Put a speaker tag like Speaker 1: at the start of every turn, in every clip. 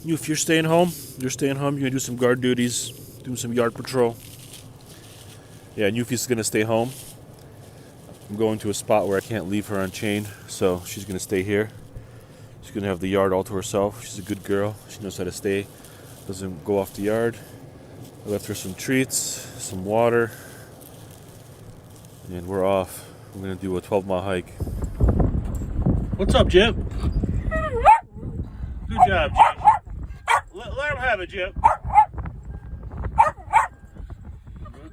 Speaker 1: If you're staying home, you're gonna do some guard duties, doing some yard patrol. Yeah, Newfie's gonna stay home. I'm going to a spot where I can't leave her unchained, so she's gonna stay here. She's gonna have the yard all to herself. She's a good girl. She knows how to stay. Doesn't go off the yard. I left her some treats, some water, and we're off. We're gonna do a 12-mile hike. What's up, Jip? Good job, Jip. Let him have it, Jip.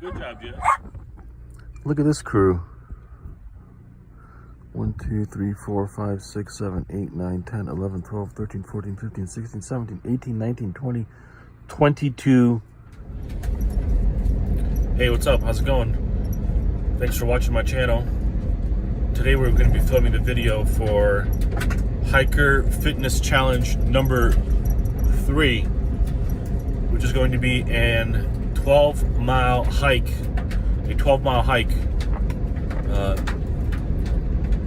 Speaker 1: Good job, Jip. Look at this crew. 1, 2, 3, 4, 5, 6, 7, 8, 9, 10, 11, 12, 13, 14, 15, 16, 17, 18, 19, 20, 22. Hey, what's up? How's it going? Thanks for watching my channel. Today we're going to be filming the video for Hiker Fitness Challenge number 3, which is going to be an 12-mile hike. A 12-mile hike.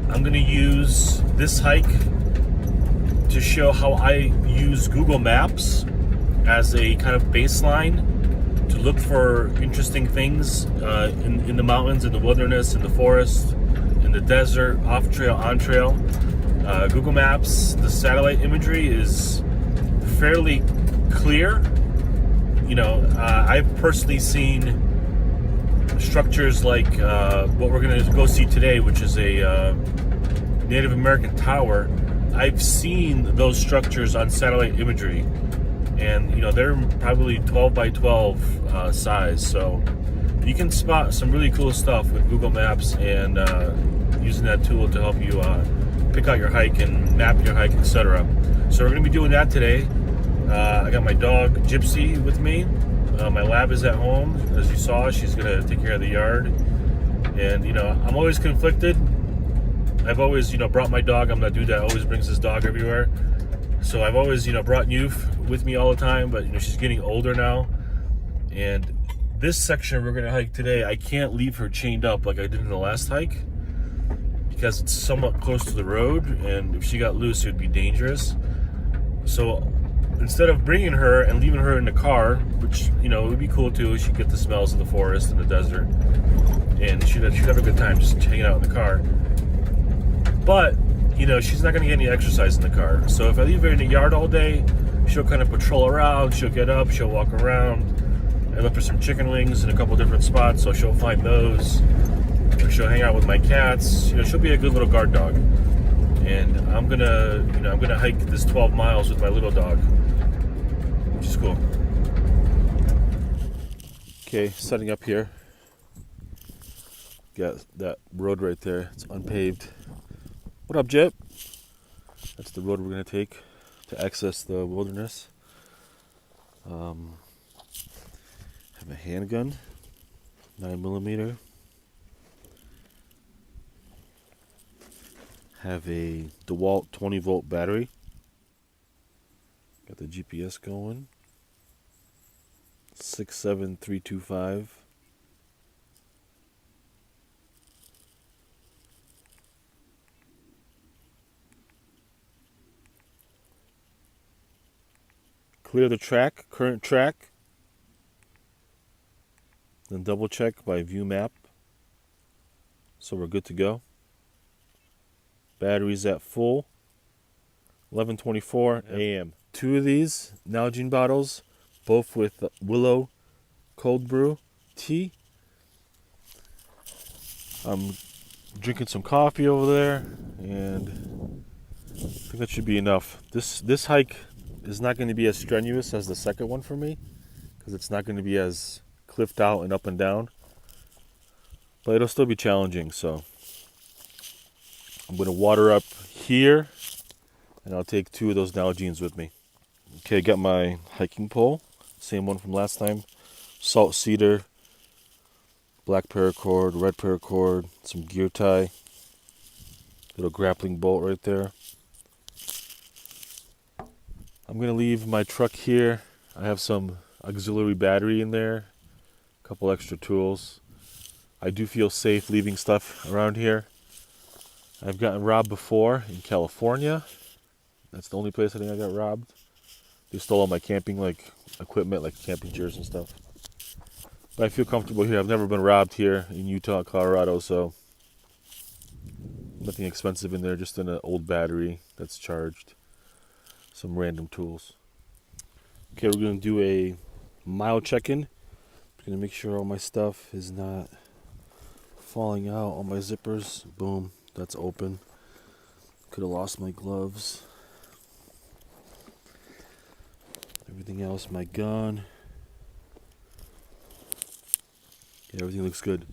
Speaker 1: I'm going to use this hike to show how I use Google Maps as a kind of baseline to look for interesting things in the mountains, in the wilderness, in the forest, in the desert, off trail, on trail. Google Maps, the satellite imagery is fairly clear. You know, I've personally seen structures like what we're going to go see today, which is a Native American tower. I've seen those structures on satellite imagery, and you know, they're probably 12 by 12 size, so you can spot some really cool stuff with Google Maps and using that tool to help you pick out your hike and map your hike, etc. So we're going to be doing that today. I got my dog Gypsy with me. My lab is at home. As you saw, she's going to take care of the yard. And, you know, I'm always conflicted. I've always, you know, brought my dog. I'm that dude that always brings his dog everywhere. So I've always, you know, brought Newf with me all the time. But, you know, she's getting older now. And this section we're going to hike today, I can't leave her chained up like I did in the last hike, because it's somewhat close to the road. And if she got loose, it would be dangerous. So instead of bringing her and leaving her in the car, which, you know, it would be cool too, she'd get the smells of the forest and the desert, and she'd have a good time just hanging out in the car. But, you know, she's not going to get any exercise in the car. So if I leave her in the yard all day, she'll kind of patrol around, she'll get up, she'll walk around. I left her some chicken wings in a couple different spots, so she'll find those. She'll hang out with my cats. You know, she'll be a good little guard dog. And I'm gonna hike this 12 miles with my little dog, which is cool. Okay, setting up here. Got that road right there. It's unpaved. What up, Jip? That's the road we're gonna take to access the wilderness. Have a handgun, 9mm. Have a DeWalt 20-volt battery. Got the GPS going. 67325. Clear the track, current track. Then double check by view map. So we're good to go. Batteries at full. 11:24 a.m. 2 of these Nalgene bottles, both with Willow cold brew tea. I'm drinking some coffee over there, and I think that should be enough. This hike is not going to be as strenuous as the second one for me, because it's not going to be as cliffed out and up and down, but it'll still be challenging. So I'm going to water up here, and I'll take 2 of those Nalgenes with me. Okay, got my hiking pole, same one from last time. Salt cedar, black paracord, red paracord, some gear tie, little grappling bolt right there. I'm going to leave my truck here. I have some auxiliary battery in there, a couple extra tools. I do feel safe leaving stuff around here. I've gotten robbed before in California. That's the only place I think I got robbed. They stole all my camping like equipment, like camping chairs and stuff. But I feel comfortable here. I've never been robbed here in Utah, Colorado, so nothing expensive in there, just an old battery that's charged. Some random tools. Okay, we're going to do a mile check-in. I'm going to make sure all my stuff is not falling out. All my zippers, boom, that's open. Could have lost my gloves. Everything else, my gun. Yeah, everything looks good.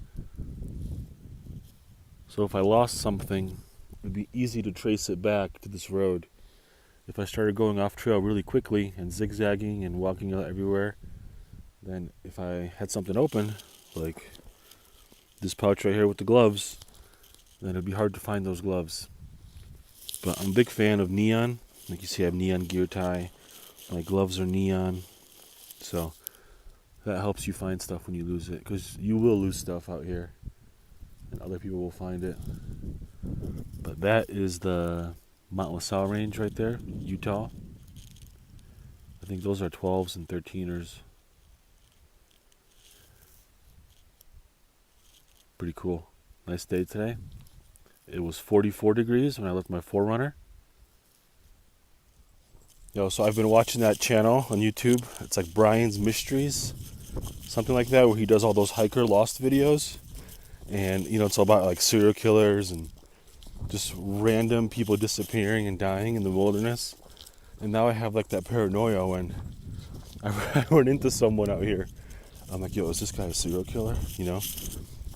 Speaker 1: So if I lost something, it'd be easy to trace it back to this road. If I started going off trail really quickly and zigzagging and walking out everywhere, then if I had something open, like this pouch right here with the gloves, then it'd be hard to find those gloves. But I'm a big fan of neon. Like you see, I have neon gear tie. My gloves are neon. So that helps you find stuff when you lose it, because you will lose stuff out here and other people will find it. But that is the Mount LaSalle range right there, Utah. I think those are 12s and 13ers. Pretty cool. Nice day today. It was 44 degrees when I left my 4Runner. So I've been watching that channel on YouTube. It's like Brian's Mysteries, something like that, where he does all those hiker lost videos. And, it's all about like serial killers and just random people disappearing and dying in the wilderness. And now I have like that paranoia when I run into someone out here. I'm like, yo, is this guy a serial killer?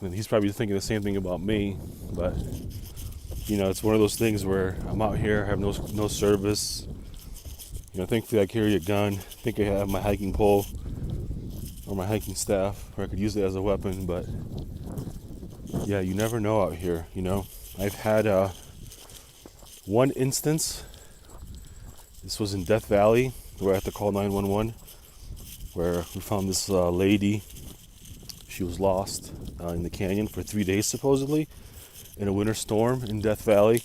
Speaker 1: And he's probably thinking the same thing about me. But, it's one of those things where I'm out here, I have no service. Thankfully I carry a gun. I think I have my hiking pole or my hiking staff, or I could use it as a weapon. But yeah, you never know out here. I've had one instance. This was in Death Valley, where I had to call 911, where we found this lady. She was lost in the canyon for 3 days, supposedly, in a winter storm in Death Valley.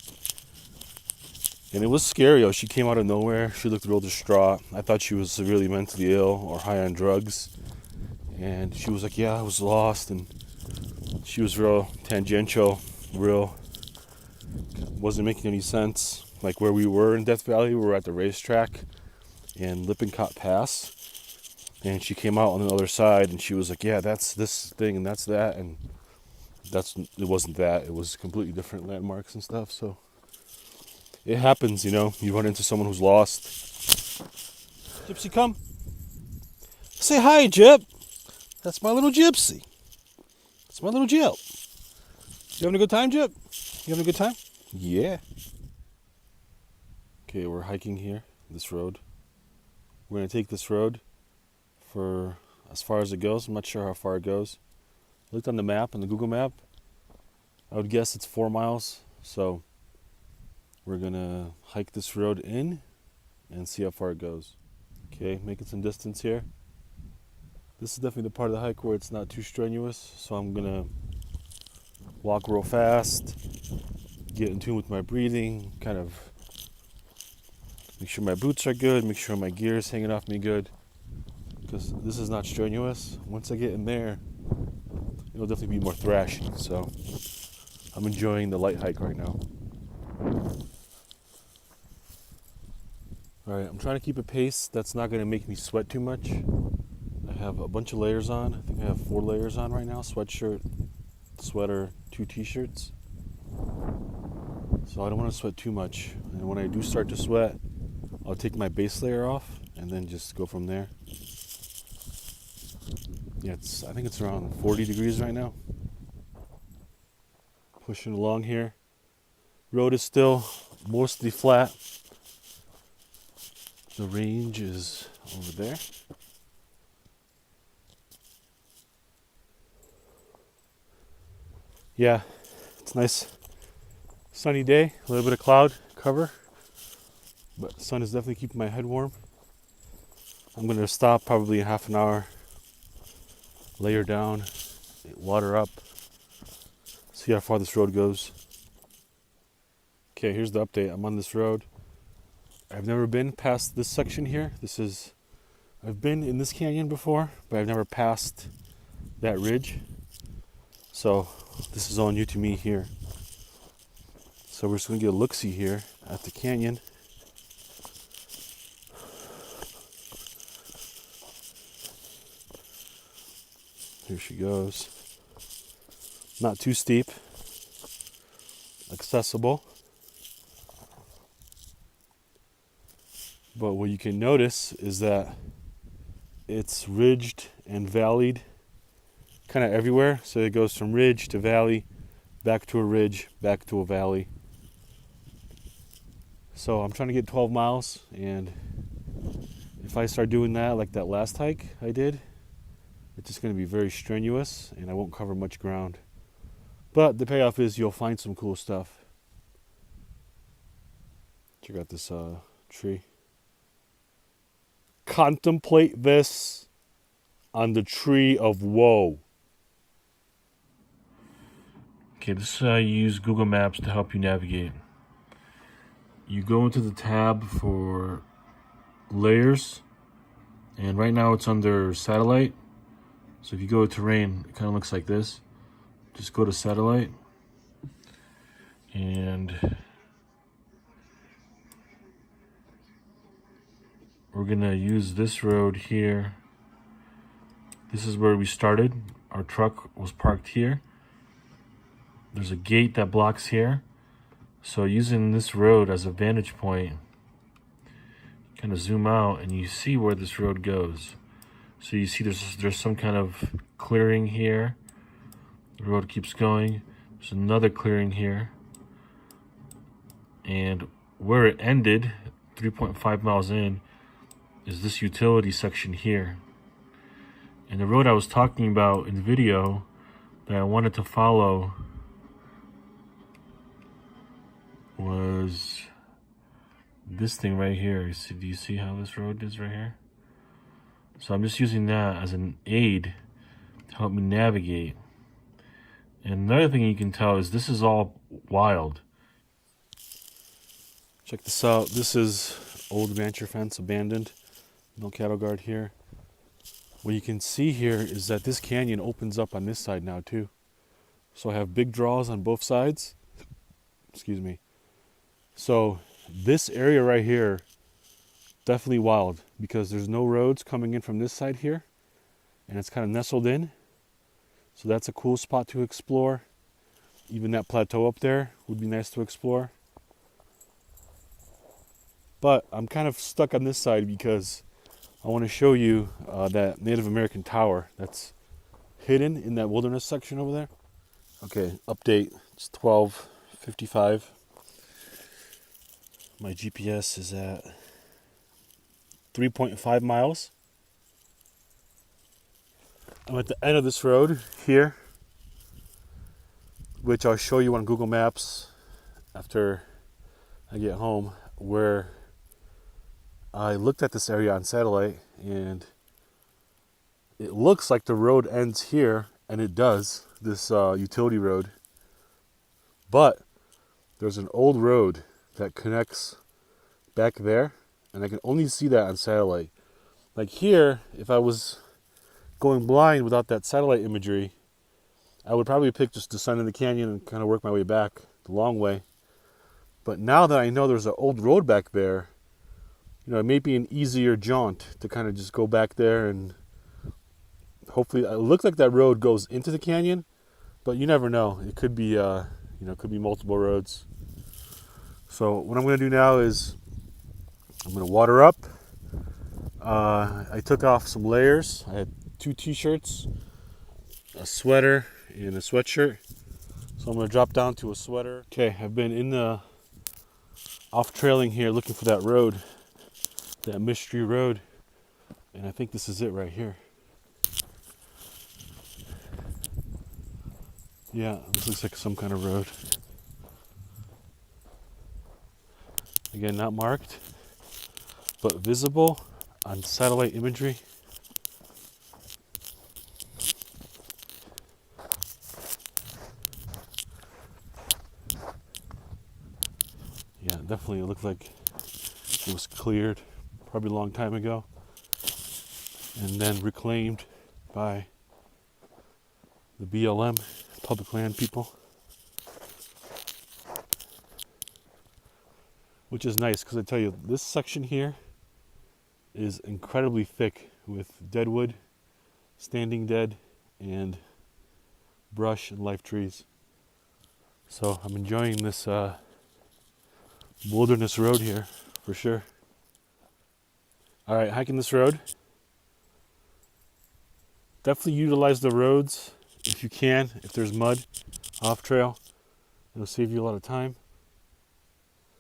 Speaker 1: And it was scary. She came out of nowhere. She looked real distraught. I thought she was severely mentally ill or high on drugs. And she was like, yeah, I was lost. And she was real tangential, wasn't making any sense. Like where we were in Death Valley, we were at the racetrack in Lippincott Pass. And she came out on the other side and she was like, yeah, that's this thing and that's that. And it wasn't that. It was completely different landmarks and stuff. So it happens, you run into someone who's lost. Gypsy, come. Say hi, Gyp. That's my little Gypsy. That's my little Gyp. You having a good time, Gyp? You having a good time? Yeah. Okay, we're hiking here, this road. We're going to take this road for as far as it goes. I'm not sure how far it goes. I looked on the map, on the Google map. I would guess it's 4 miles. So we're going to hike this road in and see how far it goes. Okay, making some distance here. This is definitely the part of the hike where it's not too strenuous. So I'm going to walk real fast, get in tune with my breathing, kind of make sure my boots are good, make sure my gear is hanging off me good. Because this is not strenuous. Once I get in there, it'll definitely be more thrashy. So I'm enjoying the light hike right now. Alright, I'm trying to keep a pace that's not going to make me sweat too much. I have a bunch of layers on. I think I have 4 layers on right now. Sweatshirt, sweater, 2 t-shirts. So I don't want to sweat too much. And when I do start to sweat, I'll take my base layer off and then just go from there. Yeah, I think it's around 40 degrees right now. Pushing along here. Road is still mostly flat. The range is over there. Yeah, it's nice sunny day, a little bit of cloud cover, but the sun is definitely keeping my head warm. I'm going to stop probably in half an hour, layer down, water up, see how far this road goes. Okay, here's the update. I'm on this road. I've never been past this section here. I've been in this canyon before, but I've never passed that ridge. So this is all new to me here. So we're just gonna get a look-see here at the canyon. Here she goes. Not too steep. Accessible. But what you can notice is that it's ridged and valleyed kind of everywhere. So it goes from ridge to valley, back to a ridge, back to a valley. So I'm trying to get 12 miles, and if I start doing that like that last hike I did, it's just going to be very strenuous and I won't cover much ground. But the payoff is you'll find some cool stuff. Check out this tree. Contemplate this on the tree of woe. Okay, this is how you use Google Maps to help you navigate. You go into the tab for layers, and right now it's under satellite. So if you go to terrain, it kind of looks like this. Just go to satellite, and we're gonna use this road here. This is where we started. Our truck was parked here. There's a gate that blocks here. So using this road as a vantage point, kind of zoom out and you see where this road goes. So you see there's some kind of clearing here. The road keeps going. There's another clearing here. And where it ended, 3.5 miles in, is this utility section here. And the road I was talking about in the video that I wanted to follow was this thing right here. Do you see how this road is right here? So I'm just using that as an aid to help me navigate. And another thing you can tell is this is all wild. Check this out. This is old rancher fence, abandoned. No cattle guard here. What you can see here is that this canyon opens up on this side now too. So I have big draws on both sides. Excuse me. So this area right here, definitely wild, because there's no roads coming in from this side here, and it's kind of nestled in. So that's a cool spot to explore. Even that plateau up there would be nice to explore. But I'm kind of stuck on this side because I want to show you that Native American tower that's hidden in that wilderness section over there. Okay, update. It's 12:55. My GPS is at 3.5 miles. I'm at the end of this road here, which I'll show you on Google Maps after I get home, where I looked at this area on satellite and it looks like the road ends here, and it does, this utility road. But there's an old road that connects back there, and I can only see that on satellite. Like here, if I was going blind without that satellite imagery, I would probably pick just descend in the canyon and kind of work my way back the long way. But now that I know there's an old road back there, you know, it may be an easier jaunt to kind of just go back there, and hopefully it looks like that road goes into the canyon, but you never know. It could be, it could be multiple roads. So what I'm going to do now is I'm going to water up. I took off some layers. I had 2 t-shirts, a sweater, and a sweatshirt. So I'm going to drop down to a sweater. Okay, I've been in the off-trailing here looking for that road, that mystery road, and I think this is it right here. Yeah, this looks like some kind of road. Again, not marked, but visible on satellite imagery. Yeah, definitely it looks like
Speaker 2: It was cleared probably a long time ago and then reclaimed by the BLM, public land people. Which is nice because I tell you, this section here is incredibly thick with deadwood, standing dead, and brush and live trees. So I'm enjoying this wilderness road here for sure. All right, hiking this road. Definitely utilize the roads if you can. If there's mud off trail, it'll save you a lot of time.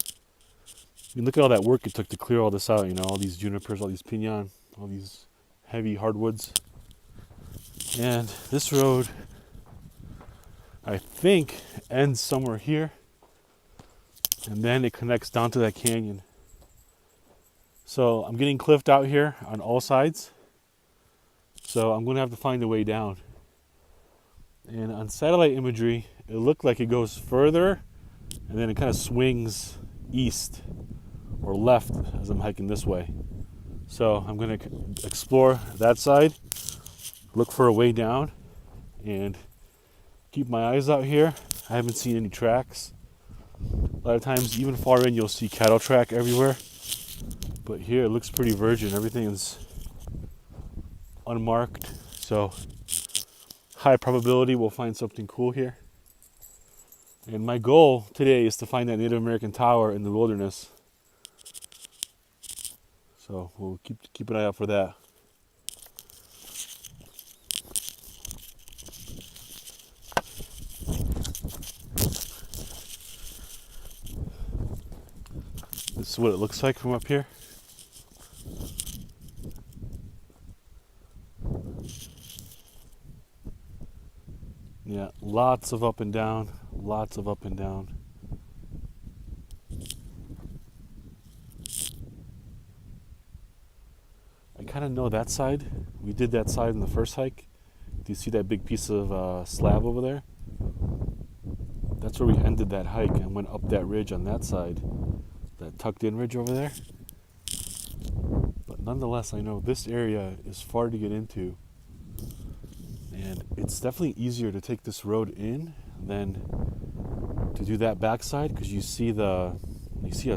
Speaker 2: I mean, look at all that work it took to clear all this out, you know, all these junipers, all these pinon, all these heavy hardwoods. And this road, I think, ends somewhere here. And then it connects down to that canyon. So I'm getting cliffed out here on all sides. So I'm going to have to find a way down. And on satellite imagery, it looked like it goes further and then it kind of swings east or left as I'm hiking this way. So I'm going to explore that side, look for a way down, and keep my eyes out here. I haven't seen any tracks. A lot of times, even far in, you'll see cattle track everywhere. But here it looks pretty virgin. Everything is unmarked. So high probability we'll find something cool here. And my goal today is to find that Native American tower in the wilderness. So we'll keep an eye out for that. This is what it looks like from up here. Yeah, lots of up and down, lots of up and down. I kind of know that side. We did that side in the first hike. Do you see that big piece of slab over there? That's where we ended that hike and went up that ridge on that side, that tucked in ridge over there. But nonetheless, I know this area is far to get into. And it's definitely easier to take this road in than to do that backside because you see how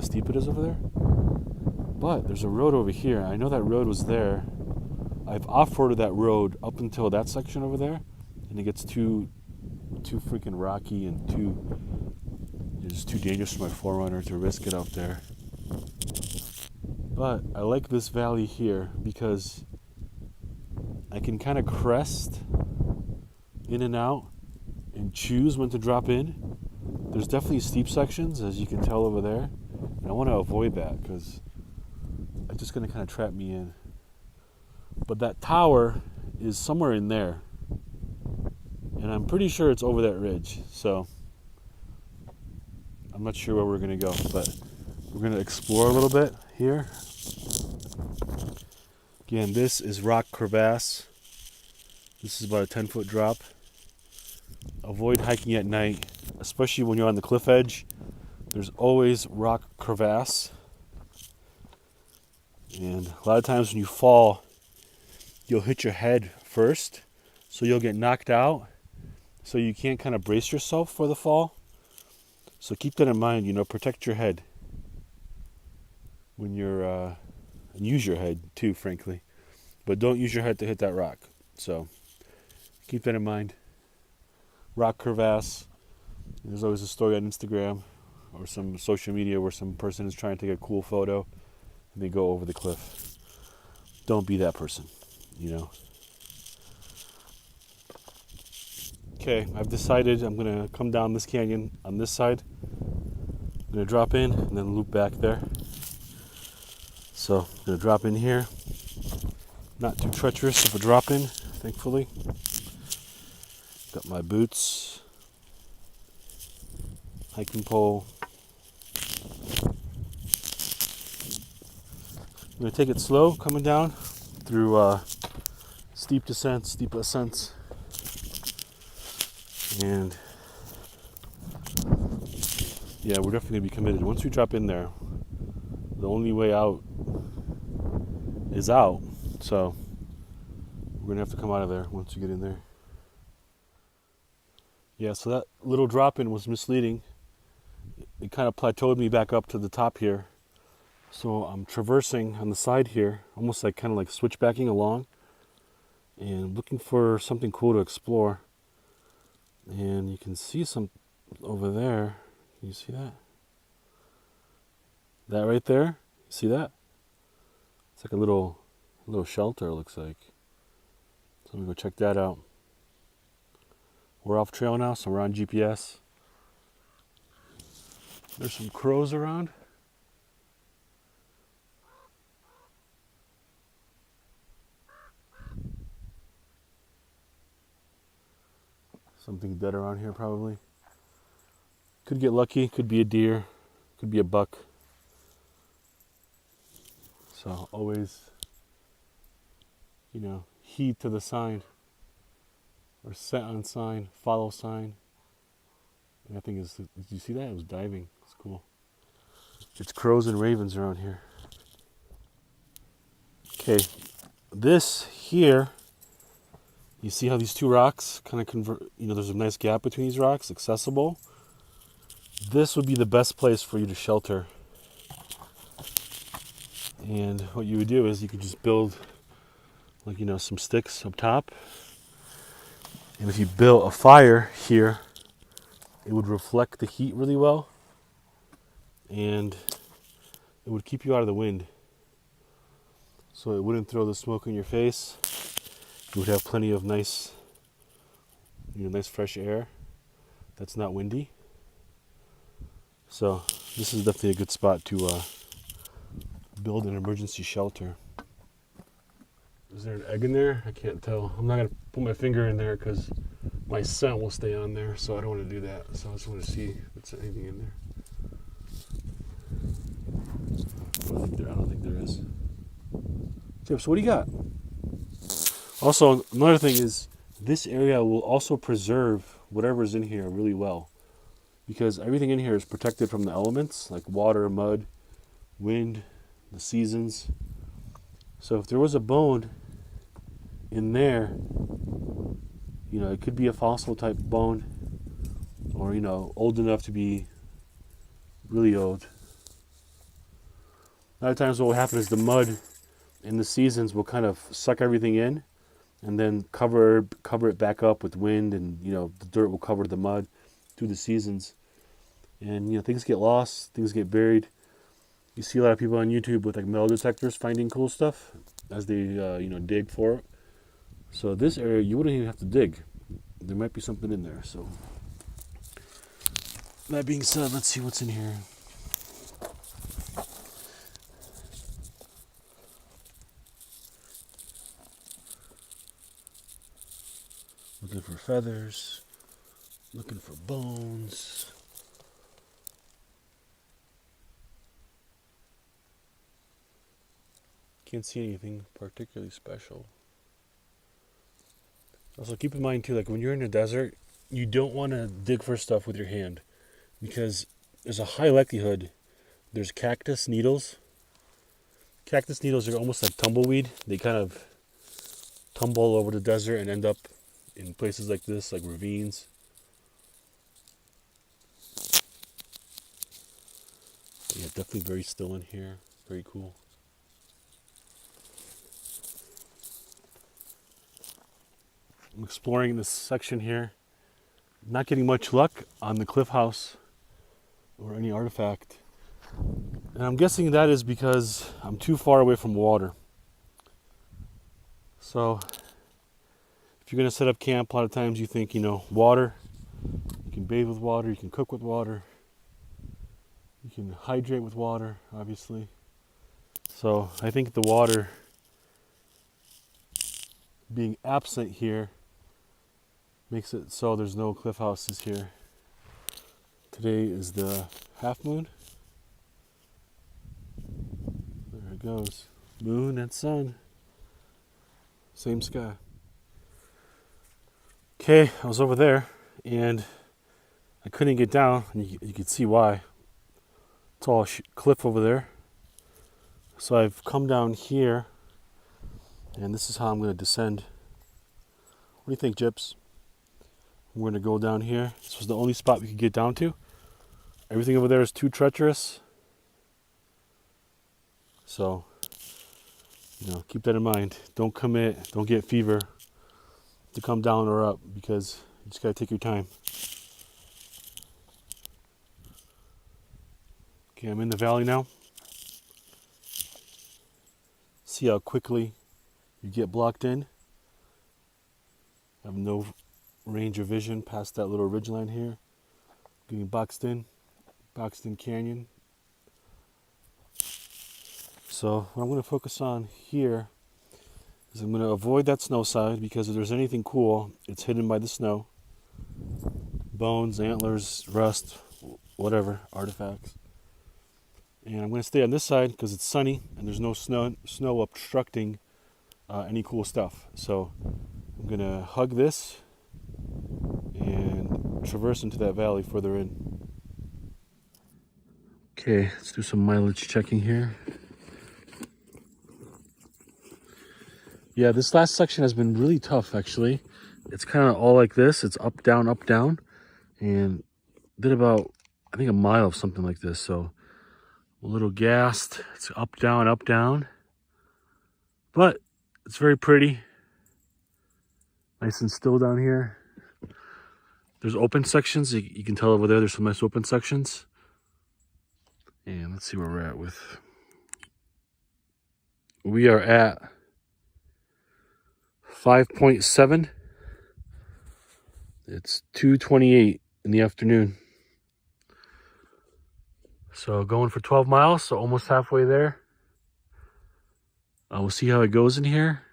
Speaker 2: steep it is over there. But there's a road over here. I know that road was there. I've off-roaded that road up until that section over there, and it gets too freaking rocky and it's too dangerous for my 4Runner to risk it out there. But I like this valley here because I can kind of crest in and out and choose when to drop in. There's definitely steep sections, as you can tell over there, and I want to avoid that because it's just going to kind of trap me in. But that tower is somewhere in there, and I'm pretty sure it's over that ridge, so I'm not sure where we're going to go, but we're going to explore a little bit here. Again, this is rock crevasse. This is about a 10-foot drop. Avoid hiking at night, especially when you're on the cliff edge. There's always rock crevasse. And a lot of times when you fall, you'll hit your head first, so you'll get knocked out. So you can't kind of brace yourself for the fall. So keep that in mind, protect your head when you're, and use your head too, frankly. But don't use your head to hit that rock. So keep that in mind. Rock crevasse. There's always a story on Instagram or some social media where some person is trying to take a cool photo and they go over the cliff. Don't be that person, Okay, I've decided I'm going to come down this canyon on this side. I'm going to drop in and then loop back there. So I'm going to drop in here. Not too treacherous of a drop in, thankfully. Got my boots, hiking pole. I'm going to take it slow coming down through steep descents, steep ascents. And yeah, we're definitely going to be committed. Once we drop in there, the only way out is out. So we're gonna have to come out of there once you get in there. Yeah, so that little drop-in was misleading. It kind of plateaued me back up to the top here. So I'm traversing on the side here, almost like kind of like switchbacking along and looking for something cool to explore. And you can see some over there. Can you see that? That right there? You see that? It's like a little shelter, it looks like. So I'm gonna go check that out. We're off trail now, so we're on GPS. There's some crows around. Something dead around here probably. Could get lucky, could be a deer, could be a buck. So always, heed to the sign. Or set on sign, follow sign. And that thing is, did you see that? It was diving. It's cool. It's crows and ravens around here. Okay, this here, you see how these two rocks kind of convert, there's a nice gap between these rocks, accessible. This would be the best place for you to shelter. And what you would do is you could just build, some sticks up top. And if you built a fire here, it would reflect the heat really well. And it would keep you out of the wind. So it wouldn't throw the smoke in your face. You would have plenty of nice fresh air that's not windy. So this is definitely a good spot to build an emergency shelter. Is there an egg in there? I can't tell. I'm not going to put my finger in there because my scent will stay on there, so I don't want to do that. So I just want to see if there's anything in there. I don't think there is. Chip, so what do you got? Also, another thing is this area will also preserve whatever's in here really well, because everything in here is protected from the elements like water, mud, wind, the seasons. So if there was a bone in there, it could be a fossil type bone, or old enough to be really old. A lot of times what will happen is the mud in the seasons will kind of suck everything in and then cover it back up with wind, and the dirt will cover the mud through the seasons. And things get lost, things get buried. You see a lot of people on YouTube with metal detectors finding cool stuff as they dig for it. So this area you wouldn't even have to dig. There might be something in there. So that being said, let's see what's in here. Looking for feathers, looking for bones. Can't see anything particularly special. Also keep in mind too, when you're in a desert, you don't want to dig for stuff with your hand, because there's a high likelihood there's cactus needles. Cactus needles are almost like tumbleweed. They kind of tumble all over the desert and end up in places like this, like ravines. But yeah, definitely very still in here. Very cool. I'm exploring this section here. Not getting much luck on the cliff house or any artifact. And I'm guessing that is because I'm too far away from water. So if you're going to set up camp, a lot of times you think, water. You can bathe with water, you can cook with water. You can hydrate with water, obviously. So I think the water being absent here makes it so there's no cliff houses here. Today is the half moon. There it goes. Moon and sun. Same sky. Okay, I was over there and I couldn't get down. And you could see why. It's all cliff over there. So I've come down here, and this is how I'm going to descend. What do you think, Gyps? We're going to go down here. This was the only spot we could get down to. Everything over there is too treacherous. So, keep that in mind. Don't commit, don't get fever to come down or up, because you just got to take your time. Okay, I'm in the valley now. See how quickly you get blocked in. I have no range of vision past that little ridgeline here. Getting boxed in canyon. So what I'm going to focus on here is I'm going to avoid that snow side, because if there's anything cool, it's hidden by the snow. Bones, antlers, rust, whatever, artifacts. And I'm going to stay on this side because it's sunny and there's no snow obstructing any cool stuff. So I'm going to hug this and traverse into that valley further in. Okay, let's do some mileage checking here. Yeah, this last section has been really tough, actually. It's kind of all like this. It's up, down, and did about, I think, a mile of something like this. So a little gassed. It's up, down, but it's very pretty. Nice and still down here. There's open sections. You can tell over there, there's some nice open sections. And let's see where we're at with. We are at 5.7. It's 2:28 in the afternoon. So going for 12 miles, so almost halfway there. We'll see how it goes in here.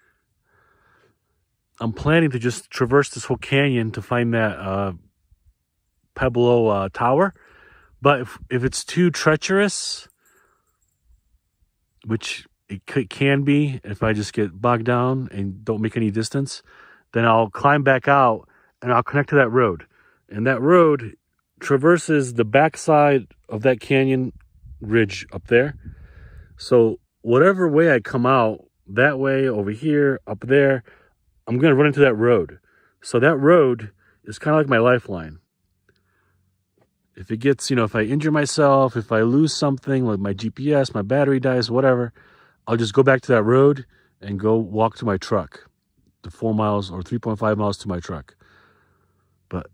Speaker 2: I'm planning to just traverse this whole canyon to find that Pueblo Tower. But if it's too treacherous, which it can be if I just get bogged down and don't make any distance, then I'll climb back out and I'll connect to that road. And that road traverses the backside of that canyon ridge up there. So whatever way I come out, that way, over here, up there, I'm going to run into that road. So that road is kind of like my lifeline. If it gets, if I injure myself, if I lose something, like my GPS, my battery dies, whatever, I'll just go back to that road and go walk to my truck, the 4 miles or 3.5 miles to my truck. But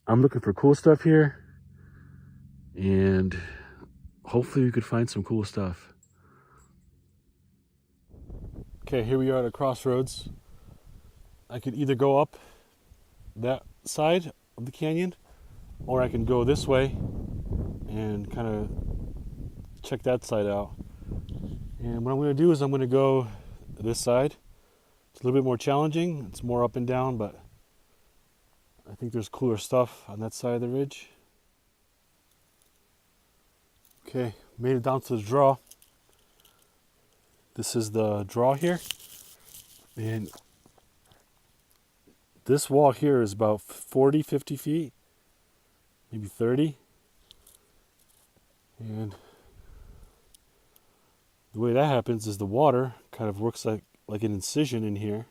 Speaker 2: I'm looking for cool stuff here, and hopefully we could find some cool stuff. Okay, here we are at a crossroads. I could either go up that side of the canyon, or I can go this way and kind of check that side out. And what I'm going to do is I'm going to go this side. It's a little bit more challenging. It's more up and down, but I think there's cooler stuff on that side of the ridge. Okay, made it down to the draw. This is the draw here. And this wall here is about 40, 50 feet. Maybe 30. And the way that happens is the water kind of works like an incision in here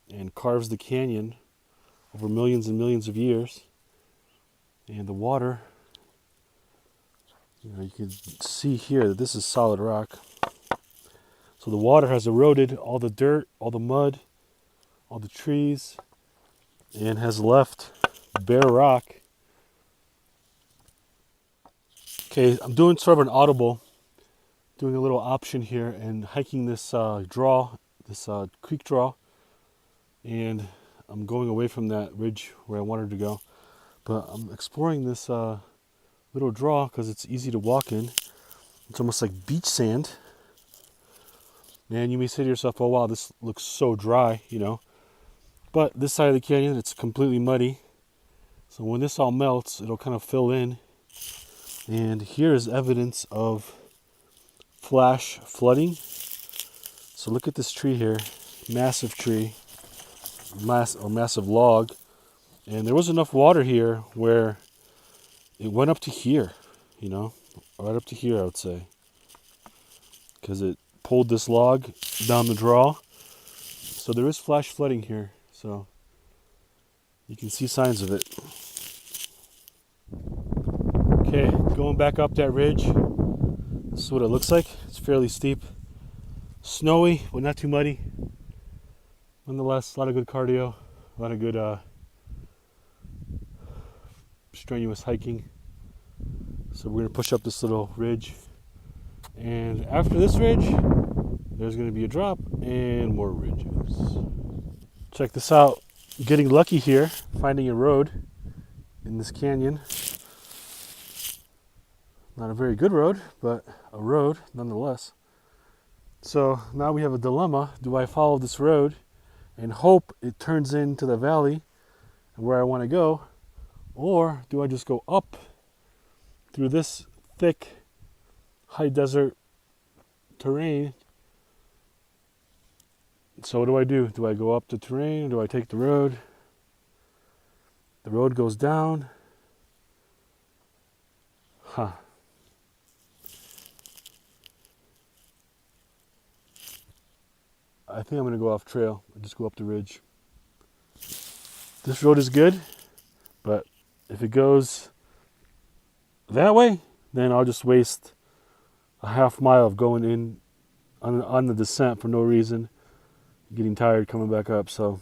Speaker 2: and carves the canyon over millions and millions of years. And the water, you can see here that this is solid rock. So the water has eroded all the dirt, all the mud, all the trees, and has left bare rock. Okay, I'm doing sort of an audible, doing a little option here and hiking this draw, this creek draw, and I'm going away from that ridge where I wanted to go. But I'm exploring this little draw because it's easy to walk in. It's almost like beach sand. And you may say to yourself, oh wow, this looks so dry, But this side of the canyon, it's completely muddy. So when this all melts, it'll kind of fill in. And here is evidence of flash flooding. So look at this tree here, massive tree, massive log. And there was enough water here where it went up to here, right up to here, I would say. Because it pulled this log down the draw. So there is flash flooding here. So you can see signs of it. Okay, going back up that ridge. This is what it looks like. It's fairly steep. Snowy, but not too muddy. Nonetheless, a lot of good cardio. A lot of good strenuous hiking. So we're going to push up this little ridge. And after this ridge, there's going to be a drop and more ridges. Check this out. Getting lucky here, finding a road in this canyon. Not a very good road, but a road nonetheless. So now we have a dilemma. Do I follow this road and hope it turns into the valley where I want to go? Or do I just go up through this thick, high desert terrain? So what do? Do I go up the terrain? Or do I take the road? The road goes down. Huh. I think I'm going to go off trail and just go up the ridge. This road is good, but if it goes that way, then I'll just waste a half mile of going in on the descent for no reason, getting tired coming back up. So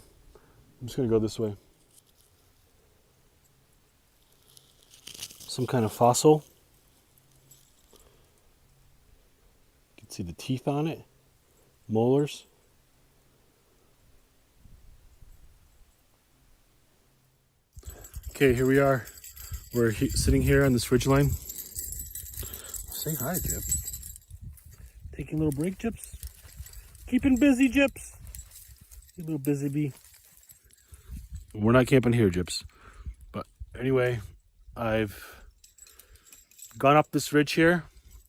Speaker 2: I'm just going to go this way. Some kind of fossil. You can see the teeth on it, molars. Okay, here we are. We're sitting here on this ridgeline. Say hi, Jip. Taking a little break, Jips. Keeping busy, Jips. You little busy bee. We're not camping here, Jips. But anyway, I've gone up this ridge here,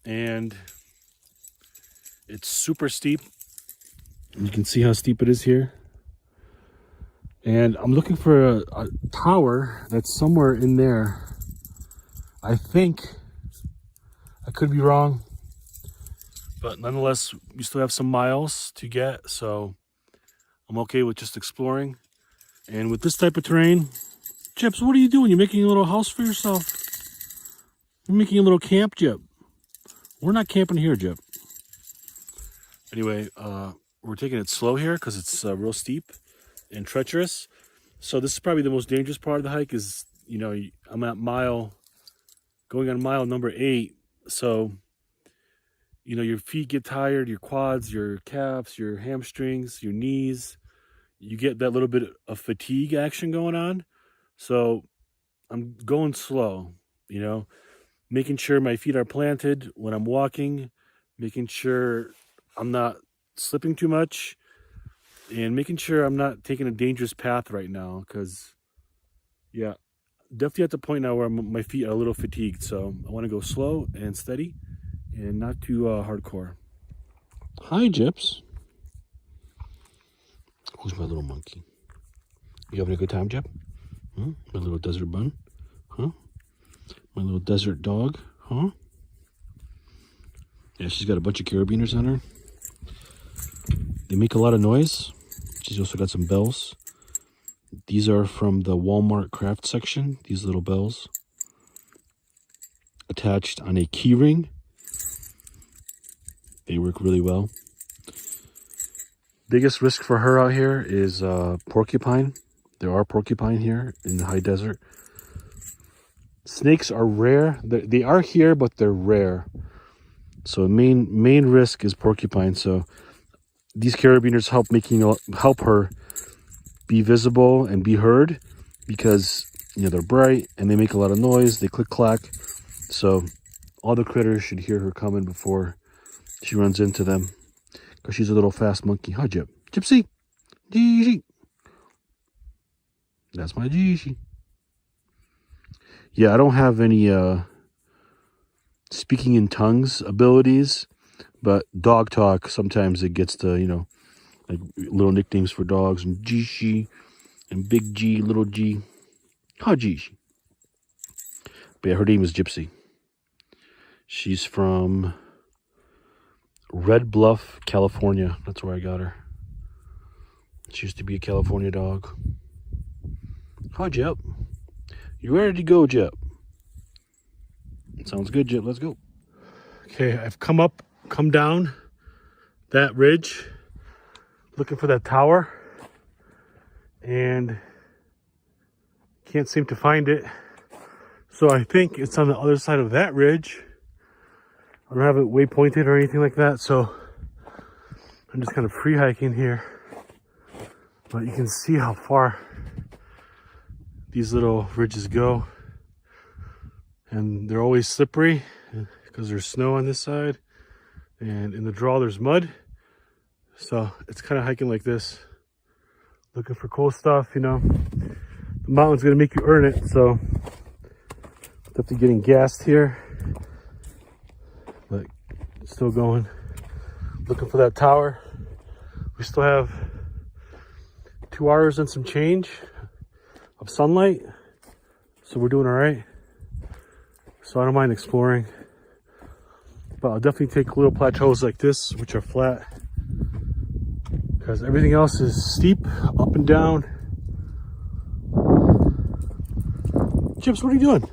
Speaker 2: and it's super steep. You can see how steep it is here. And I'm looking for a tower that's somewhere in there. I think, I could be wrong, but nonetheless, we still have some miles to get, so I'm okay with just exploring. And with this type of terrain, Jips, what are you doing? You're making a little house for yourself. You're making a little camp, Jip. We're not camping here, Jip. Anyway, we're taking it slow here because it's real steep and treacherous. So this is probably the most dangerous part of the hike is, you know, I'm at going on mile number 8. So, you know, your feet get tired, your quads, your calves, your hamstrings, your knees. You get that little bit of fatigue action going on. So I'm going slow, you know, making sure my feet are planted when I'm walking, making sure I'm not slipping too much, and making sure I'm not taking a dangerous path right now, because, yeah, definitely at the point now where my feet are a little fatigued. So I want to go slow and steady and not too hardcore. Hi, Jips. Who's my little monkey? You having a good time, Jip? Huh? My little desert bun? Huh? My little desert dog? Huh? Yeah, she's got a bunch of carabiners on her. They make a lot of noise. She's also got some bells. These are from the Walmart craft section. These little bells attached on a key ring. They work really well. Biggest risk for her out here is porcupine. There are porcupine here in the high desert. Snakes are rare. They are here, but they're rare. So main risk is porcupine. So these carabiners help her be visible and be heard, because, you know, they're bright and they make a lot of noise. They click clack. So all the critters should hear her coming before she runs into them, because she's a little fast monkey. Hi, Jip. Gypsy. Gigi. That's my Gigi. Yeah, I don't have any speaking in tongues abilities, but dog talk, sometimes it gets to, you know, like little nicknames for dogs, and Gigi and Big G, Little G. Hi, Gigi. But yeah, her name is Gypsy. She's from Red Bluff, California. That's where I got her. She used to be a California dog. Hi, Jep. You ready to go, Jep? Sounds good, Jep. Let's go. Okay, I've come down that ridge looking for that tower and can't seem to find it. So I think it's on the other side of that ridge. I don't have it waypointed or anything like that, so I'm just kind of free hiking here. But you can see how far these little ridges go. And they're always slippery because there's snow on this side. And in the draw, there's mud. So it's kind of hiking like this. Looking for cool stuff, you know. The mountain's going to make you earn it, so after getting gassed here. But still going. Looking for that tower. We still have 2 hours and some change of sunlight, so we're doing all right. So I don't mind exploring, but I'll definitely take little plateaus like this, which are flat, because everything else is steep, up and down. Chips, what are you doing?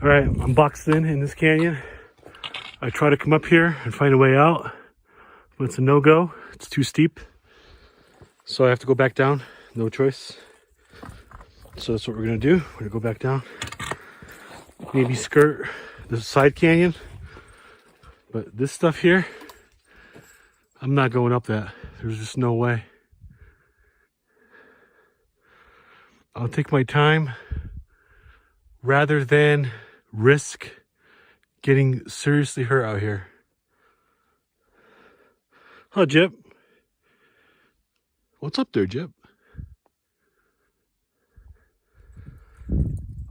Speaker 2: All right, I'm boxed in this canyon. I try to come up here and find a way out, but it's a no-go. It's too steep. So I have to go back down, no choice. So that's what we're gonna do. We're gonna go back down. Maybe skirt the side canyon. But this stuff here, I'm not going up that. There's just no way. I'll take my time rather than risk getting seriously hurt out here. Huh, Jip? What's up there, Jip?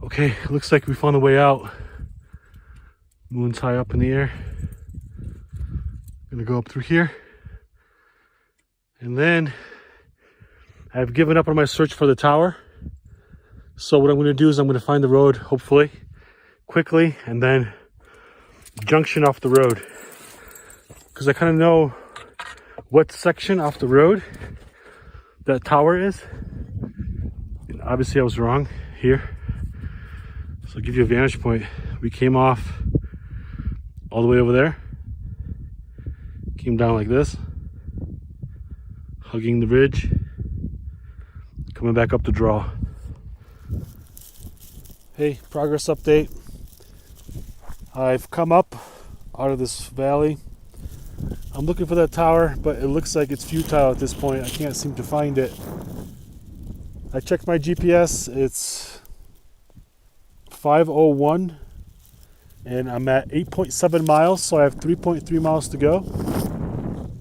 Speaker 2: Okay, looks like we found a way out. Moon's high up in the air. Gonna go up through here. And then I've given up on my search for the tower. So what I'm gonna do is I'm gonna find the road, hopefully, quickly, and then junction off the road. Because I kind of know what section off the road that tower is. And obviously I was wrong here. So I'll give you a vantage point. We came off all the way over there. Came down like this. Hugging the ridge. Coming back up the draw. Hey, progress update. I've come up out of this valley. I'm looking for that tower, but it looks like it's futile at this point. I can't seem to find it. I checked my GPS. It's 5:01 and I'm at 8.7 miles, so I have 3.3 miles to go.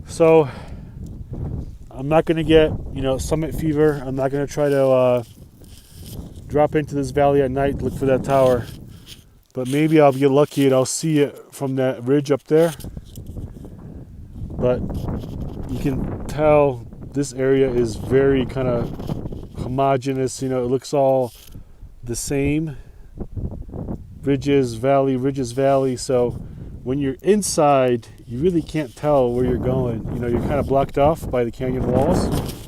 Speaker 2: So I'm not gonna get, summit fever. I'm not gonna try to drop into this valley at night to look for that tower. But maybe I'll get lucky and I'll see it from that ridge up there. But you can tell this area is very kind of homogeneous. It looks all the same. Ridges, valley. So when you're inside, you really can't tell where you're going. You're kind of blocked off by the canyon walls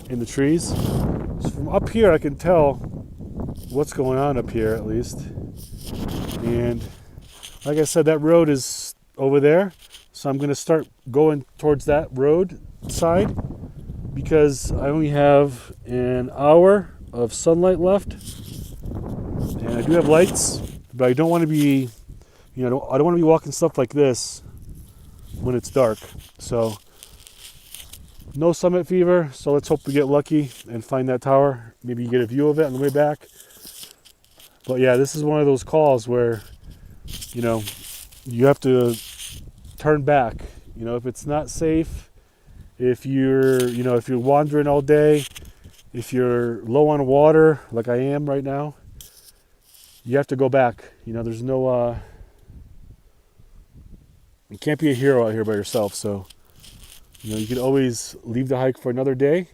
Speaker 2: and the trees. So from up here, I can tell what's going on up here at least. And like I said, that road is over there. So I'm going to start going towards that road side because I only have an hour of sunlight left. And I do have lights, but I don't want to be, I don't want to be walking stuff like this when it's dark. So no summit fever, so let's hope we get lucky and find that tower. Maybe get a view of it on the way back. But yeah, this is one of those calls where, you have to turn back. If it's not safe, if you're wandering all day, if you're low on water, like I am right now, you have to go back. There's no, you can't be a hero out here by yourself. So, you can always leave the hike for another day.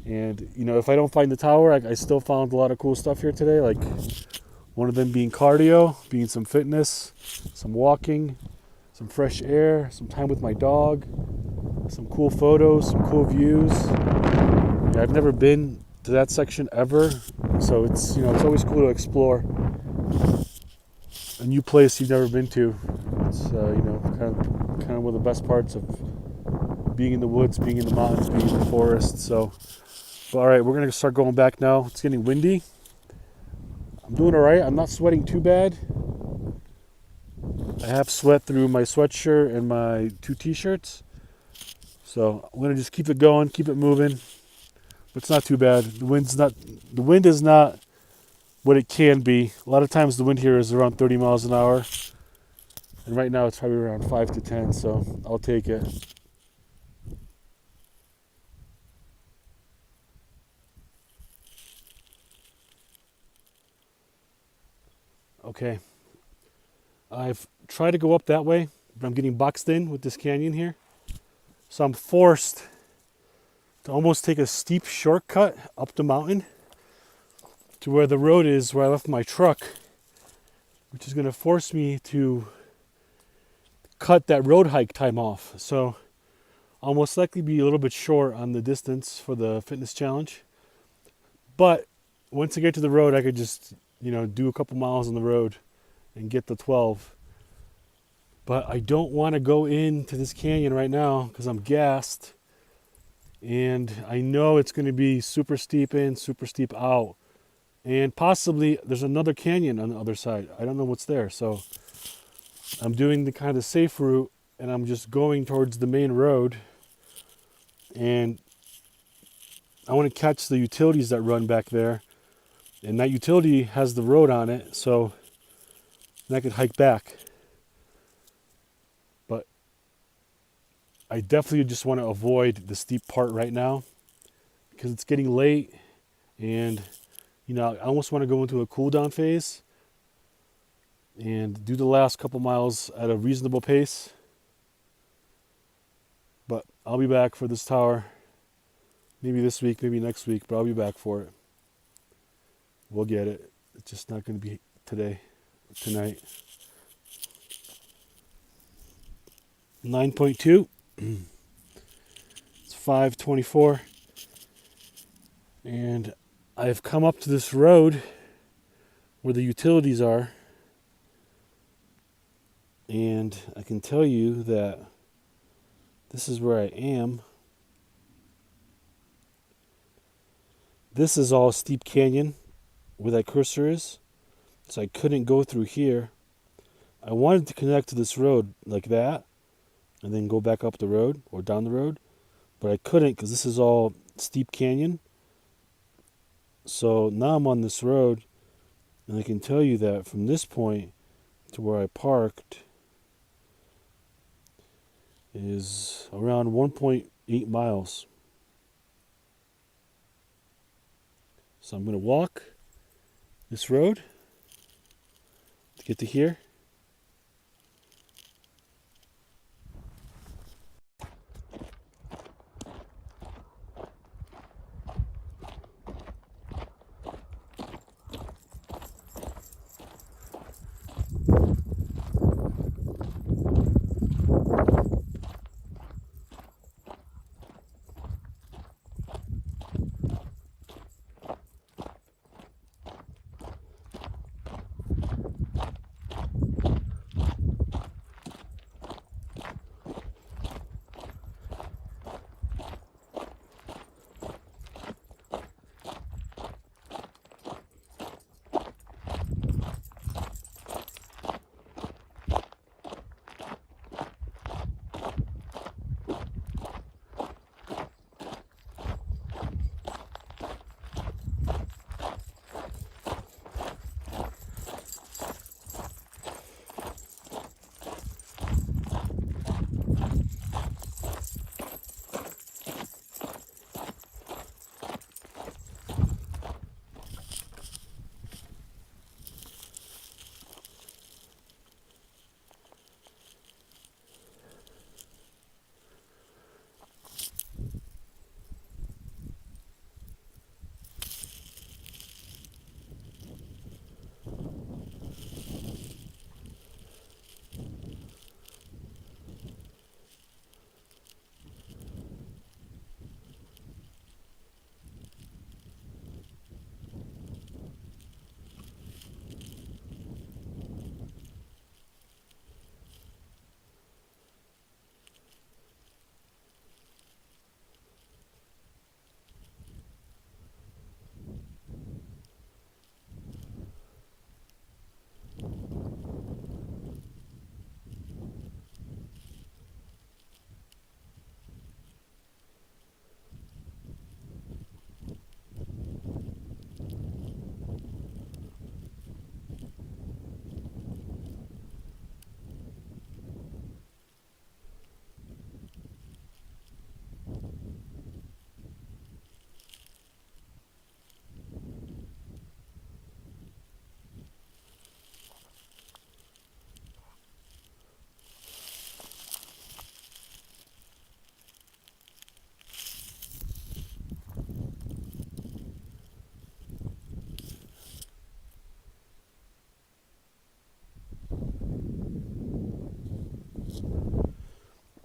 Speaker 2: And, if I don't find the tower, I still found a lot of cool stuff here today. Like one of them being cardio, being some fitness, some walking, some fresh air, some time with my dog, some cool photos, some cool views. I've never been to that section ever. So it's, it's always cool to explore a new place you've never been to. It's, kind of one of the best parts of being in the woods, being in the mountains, being in the forest. So, but all right, we're going to start going back now. It's getting windy. I'm doing all right. I'm not sweating too bad. I have sweat through my sweatshirt and my 2 t-shirts. So I'm going to just keep it going, keep it moving. But it's not too bad. The wind is not what it can be. A lot of times the wind here is around 30 miles an hour. And right now it's probably around 5 to 10, so I'll take it. Okay. I've tried to go up that way, but I'm getting boxed in with this canyon here. So I'm forced to almost take a steep shortcut up the mountain to where the road is, where I left my truck, which is going to force me to cut that road hike time off. So I'll most likely be a little bit short on the distance for the fitness challenge. But once I get to the road, I could just, do a couple miles on the road and get the 12. But I don't want to go into this canyon right now because I'm gassed. And I know it's going to be super steep in, super steep out. And possibly there's another canyon on the other side. I don't know what's there. So I'm doing the kind of safe route, and I'm just going towards the main road. And I want to catch the utilities that run back there. And that utility has the road on it, so then I could hike back. But I definitely just want to avoid the steep part right now because it's getting late, and I almost want to go into a cool down phase and do the last couple miles at a reasonable pace. But I'll be back for this tower. Maybe this week, maybe next week, but I'll be back for it. We'll get it. It's just not going to be tonight. 9.2. It's 5:24. And I've come up to this road where the utilities are. And I can tell you that this is where I am. This is all steep canyon where that cursor is. So I couldn't go through here. I wanted to connect to this road like that and then go back up the road or down the road, but I couldn't because this is all steep canyon. So now I'm on this road, and I can tell you that from this point to where I parked is around 1.8 miles. So I'm going to walk this road to get to here.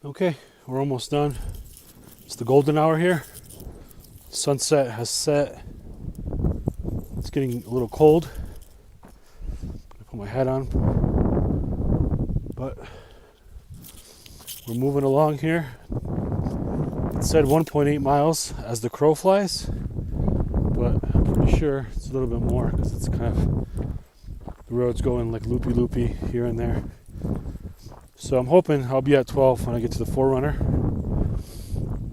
Speaker 2: Okay, we're almost done. It's the golden hour here. Sunset has set. It's getting a little cold. I put my hat on. But we're moving along here. It said 1.8 miles as the crow flies, but I'm pretty sure it's a little bit more because it's kind of, the road's going like loopy here and there. So I'm hoping I'll be at 12 when I get to the Forerunner,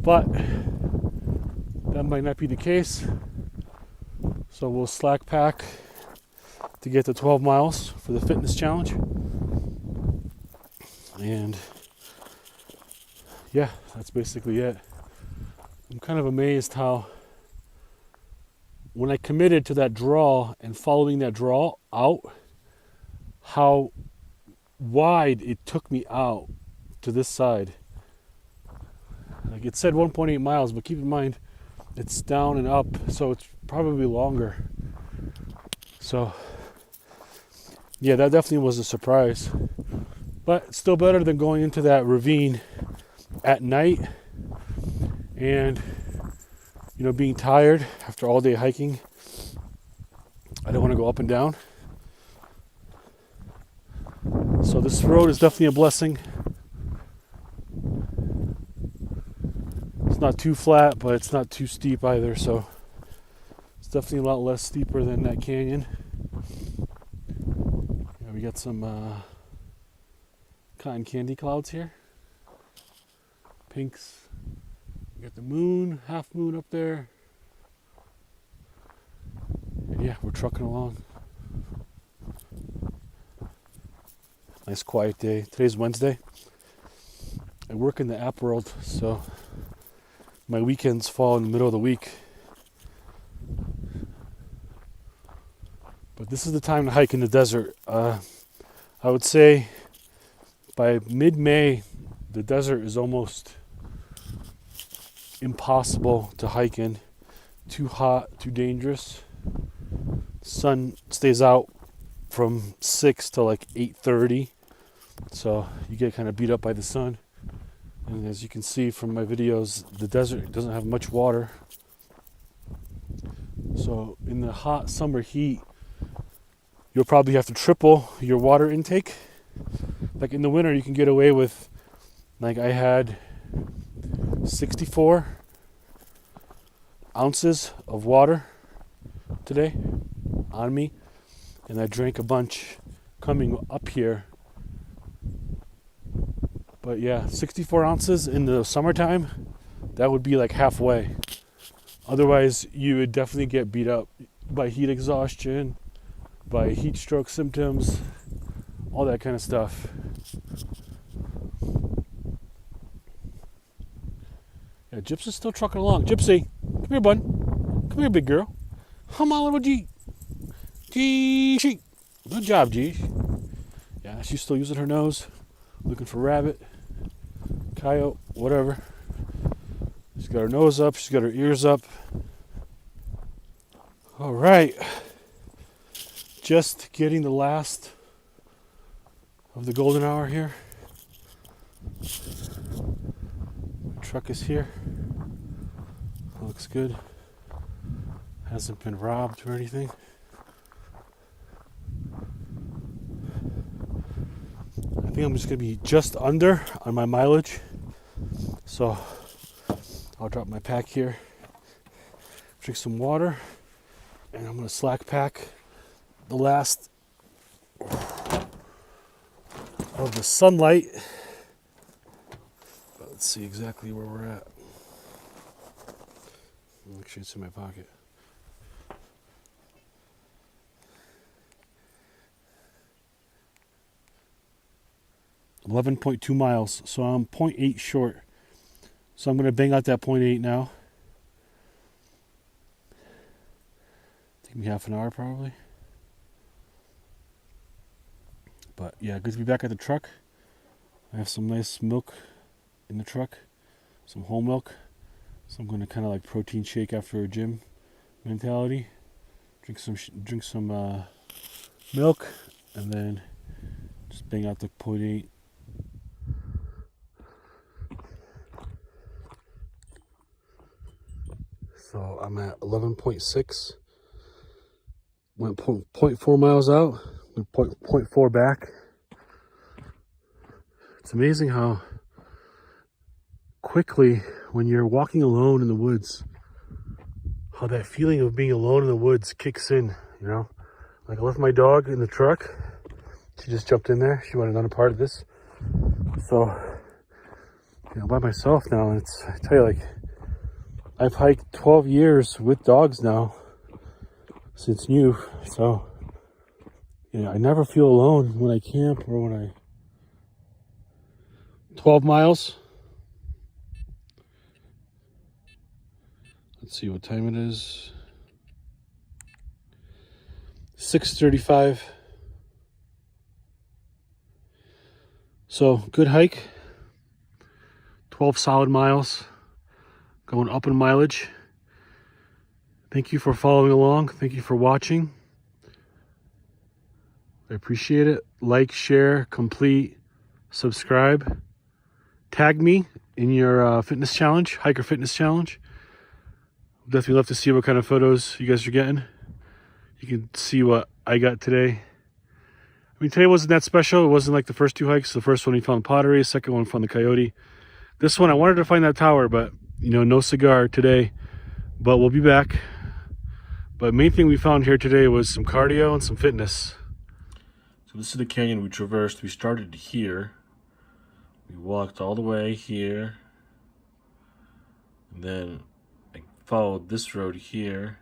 Speaker 2: but that might not be the case. So we'll slack pack to get to 12 miles for the fitness challenge. And yeah, that's basically it. I'm kind of amazed how when I committed to that draw and following that draw out, how wide it took me out to this side. Like it said 1.8 miles, but keep in mind it's down and up, so it's probably longer. So yeah, that definitely was a surprise. But it's still better than going into that ravine at night and, you know, being tired after all day hiking. I don't want to go up and down. So this road is definitely a blessing. It's not too flat, but it's not too steep either, so it's definitely a lot less steeper than that canyon. Yeah, we got some cotton candy clouds here. Pinks. We got the moon, half moon up there. And yeah, we're trucking along. Nice quiet day. Today's Wednesday. I work in the app world, so my weekends fall in the middle of the week. But this is the time to hike in the desert. I would say by mid-May, the desert is almost impossible to hike in. Too hot, too dangerous. Sun stays out from 6 to like 8:30, so you get kind of beat up by the sun. And as you can see from my videos, the desert doesn't have much water. So in the hot summer heat, you'll probably have to triple your water intake. Like in the winter, you can get away with, like I had 64 ounces of water today on me, and I drank a bunch coming up here. But yeah, 64 ounces in the summertime, that would be like halfway. Otherwise, you would definitely get beat up by heat exhaustion, by heat stroke symptoms, all that kind of stuff. Yeah, Gypsy's still trucking along. Gypsy, come here, bud. Come here, big girl. Come on, little G. G. Good job, G. Yeah, she's still using her nose, looking for rabbit, coyote, whatever. She's got her nose up. She's got her ears up. All right. Just getting the last of the golden hour here. The truck is here. Looks good. Hasn't been robbed or anything. I think I'm just going to be just under on my mileage. So I'll drop my pack here, drink some water, and I'm going to slack pack the last of the sunlight. But let's see exactly where we're at. Actually, it's in my pocket. .2 miles, so I'm 0.8 short. So I'm going to bang out that 0.8 now. Take me half an hour probably. But yeah, good to be back at the truck. I have some nice milk in the truck, some whole milk. So I'm going to kind of like protein shake after a gym mentality. Drink some milk, and then just bang out the 0.8. I'm at 11.6. Went 0.4 miles out, went 0.4 back. It's amazing how quickly, when you're walking alone in the woods, how that feeling of being alone in the woods kicks in, you know? Like I left my dog in the truck. She just jumped in there. She wanted another part of this. So, you know, by myself now, and I tell you, like, I've hiked 12 years with dogs now, since new. So, you know, I never feel alone when I camp or when I... 12 miles. Let's see what time it is. 6:35. So, good hike. 12 solid miles. Going up in mileage. Thank you for following along. Thank you for watching. I appreciate it. Like, share, complete, subscribe. Tag me in your fitness challenge, hiker fitness challenge. Definitely love to see what kind of photos you guys are getting. You can see what I got today. I mean, today wasn't that special. It wasn't like the first two hikes. The first one we found pottery, the second one we found the coyote. This one I wanted to find that tower, but you know, no cigar today. But we'll be back. But main thing we found here today was some cardio and some fitness. So this is the canyon we traversed. We started here. We walked all the way here, and then I followed this road here,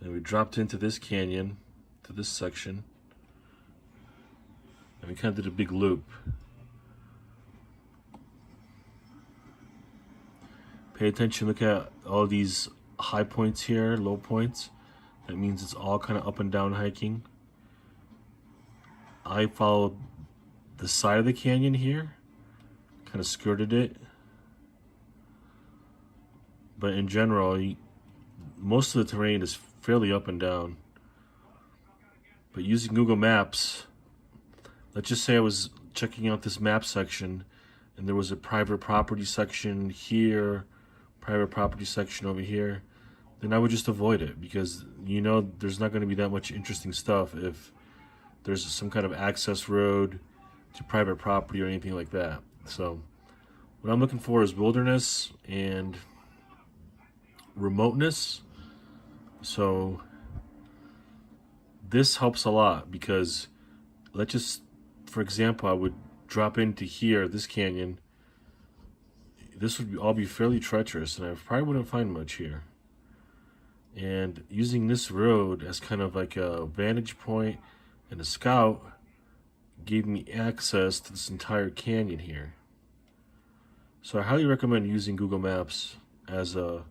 Speaker 2: and we dropped into this canyon, to this section, and we kind of did a big loop. Pay attention, look at all these high points here, low points. That means it's all kind of up and down hiking. I followed the side of the canyon here, kind of skirted it, but in general, most of the terrain is fairly up and down. But using Google Maps, let's just say I was checking out this map section and there was a private property section here, private property section over here, then I would just avoid it, because you know there's not going to be that much interesting stuff if there's some kind of access road to private property or anything like that. So what I'm looking for is wilderness and remoteness. So this helps a lot, because let's just, for example, I would drop into here, this canyon. This would all be fairly treacherous, and I probably wouldn't find much here. And using this road as kind of like a vantage point and a scout gave me access to this entire canyon here. So I highly recommend using Google Maps as a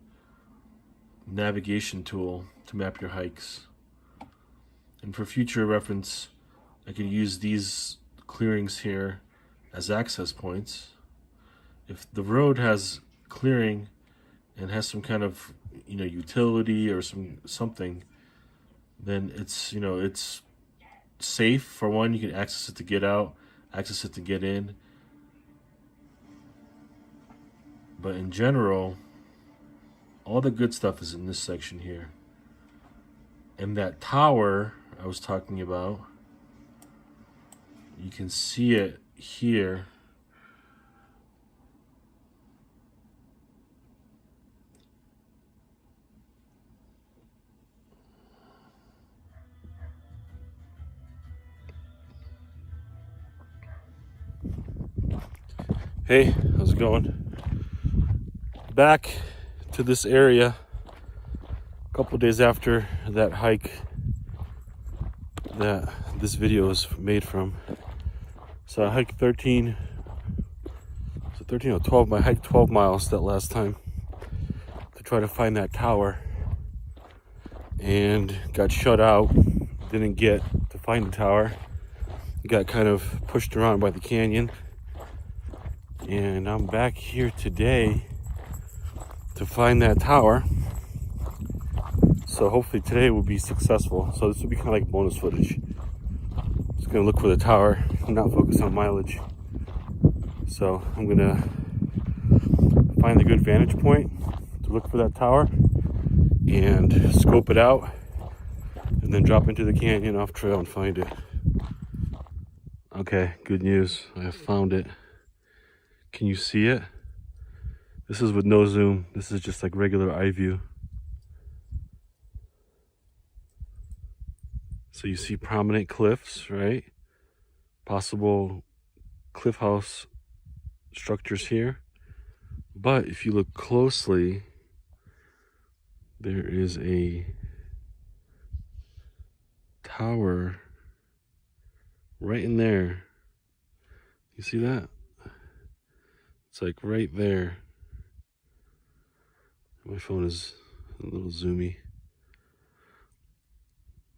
Speaker 2: navigation tool to map your hikes. And for future reference, I can use these clearings here as access points. If the road has clearing and has some kind of, you know, utility or something, then it's, you know, it's safe. For one, you can access it to get out, access it to get in. But in general, all the good stuff is in this section here. And that tower I was talking about, you can see it here. Hey, how's it going? Back to this area a couple days after that hike that this video is made from. So I hiked 13 or 12, I hiked 12 miles that last time to try to find that tower, and got shut out, didn't get to find the tower, got kind of pushed around by the canyon. And I'm back here today to find that tower. So hopefully today will be successful. So this will be kind of like bonus footage. Just gonna look for the tower and not focus on mileage. So I'm gonna find a good vantage point to look for that tower. and scope it out, and then drop into the canyon off trail and find it. Okay, good news. I have found it. Can you see it? This is with no zoom. This is just like regular eye view. So you see prominent cliffs, right? Possible cliff house structures here. But if you look closely, there is a tower right in there. You see that? It's like right there. My phone is a little zoomy,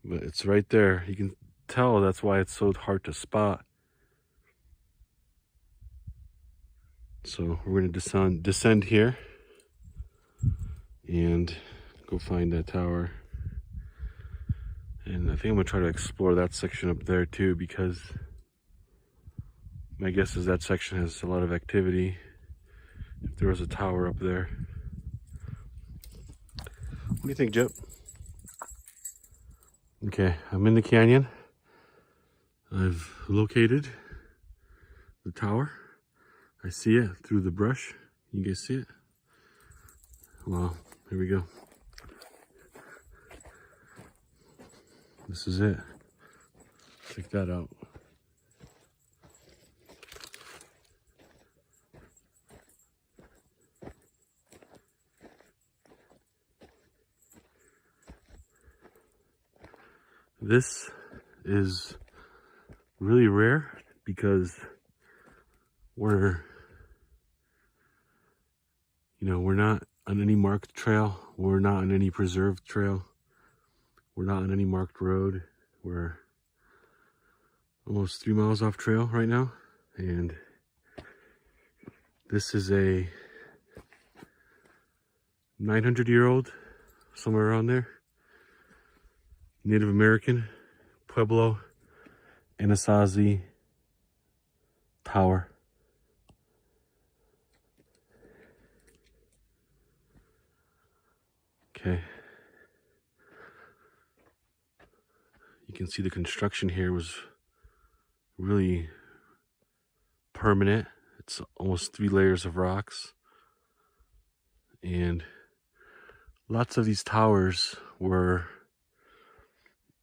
Speaker 2: but it's right there. You can tell that's why it's so hard to spot. So we're going to descend here and go find that tower. And I think I'm going to try to explore that section up there too, because my guess is that section has a lot of activity if there was a tower up there. What do you think, Jip? Okay, I'm in the canyon. I've located the tower. I see it through the brush. You guys see it? Well, here we go. This is it. Check that out. This is really rare because we're not on any marked trail. We're not on any preserved trail. We're not on any marked road. We're almost 3 miles off trail right now. And this is a 900-year-old, somewhere around there, Native American Pueblo Anasazi tower. Okay. You can see the construction here was really permanent. It's almost 3 layers of rocks. And lots of these towers were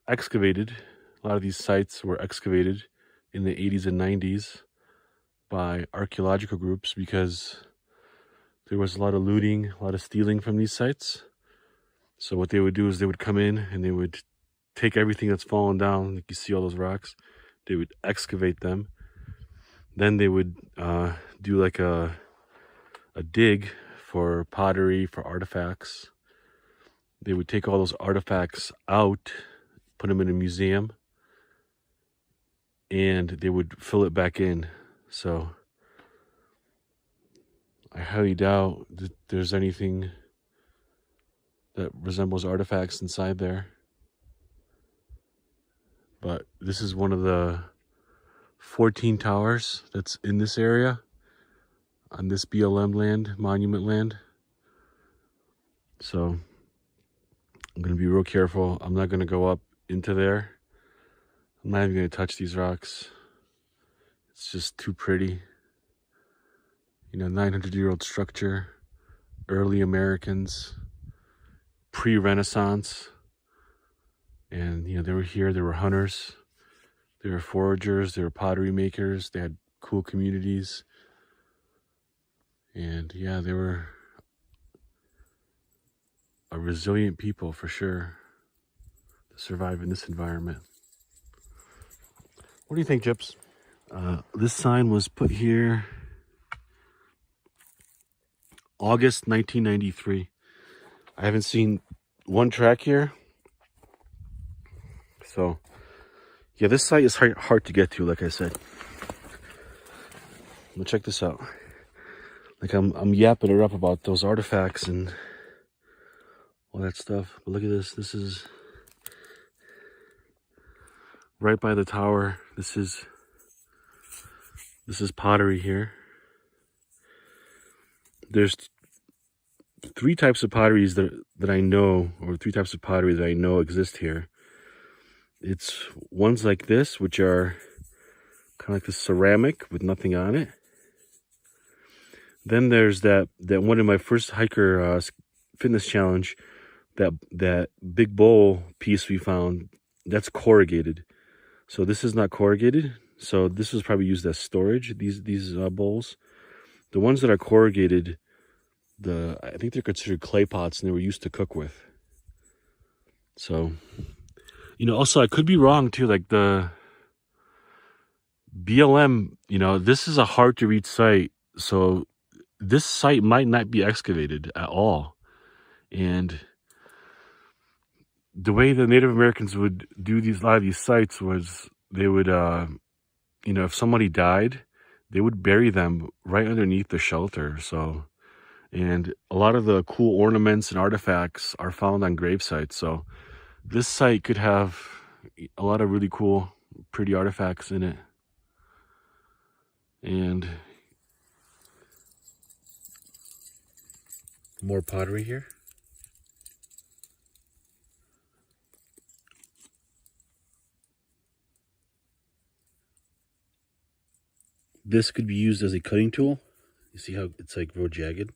Speaker 2: excavated. A lot of these sites were excavated in the 80s and 90s by archaeological groups because there was a lot of looting, a lot of stealing from these sites. So what they would do is they would come in and they would take everything that's fallen down, like you see all those rocks, they would excavate them. Then they would do like a dig for pottery, for artifacts. They would take all those artifacts out, put them in a museum, and they would fill it back in. So I highly doubt that there's anything that resembles artifacts inside there. But this is one of the 14 towers that's in this area, on this BLM land, monument land. So I'm going to be real careful. I'm not going to go up into there. I'm not even going to touch these rocks. It's just too pretty. 900-year-old structure, early Americans, pre-Renaissance. And, they were here, they were hunters, they were foragers, they were pottery makers, they had cool communities. And yeah, they were a resilient people for sure to survive in this environment. What do you think, Jips? This sign was put here August 1993. I haven't seen one track here. So, yeah, this site is hard to get to, like I said. But check this out. Like I'm yapping it up about those artifacts and all that stuff. But look at this. This is right by the tower. This is This is pottery here. There's three types of potteries that I know, or three types of pottery that I know exist here. It's ones like this, which are kind of like the ceramic with nothing on it. Then there's that one in my first hiker fitness challenge, that big bowl piece we found. That's corrugated. So this is not corrugated. So this was probably used as storage. These bowls. The ones that are corrugated, I think they're considered clay pots, and they were used to cook with. So, also I could be wrong too. Like the BLM, this is a hard to reach site. So this site might not be excavated at all. And the way the Native Americans would do a lot of these sites was they would, if somebody died, they would bury them right underneath the shelter. So, and a lot of the cool ornaments and artifacts are found on grave sites. So this site could have a lot of really cool, pretty artifacts in it. And more pottery here. This could be used as a cutting tool. You see how it's like real jagged?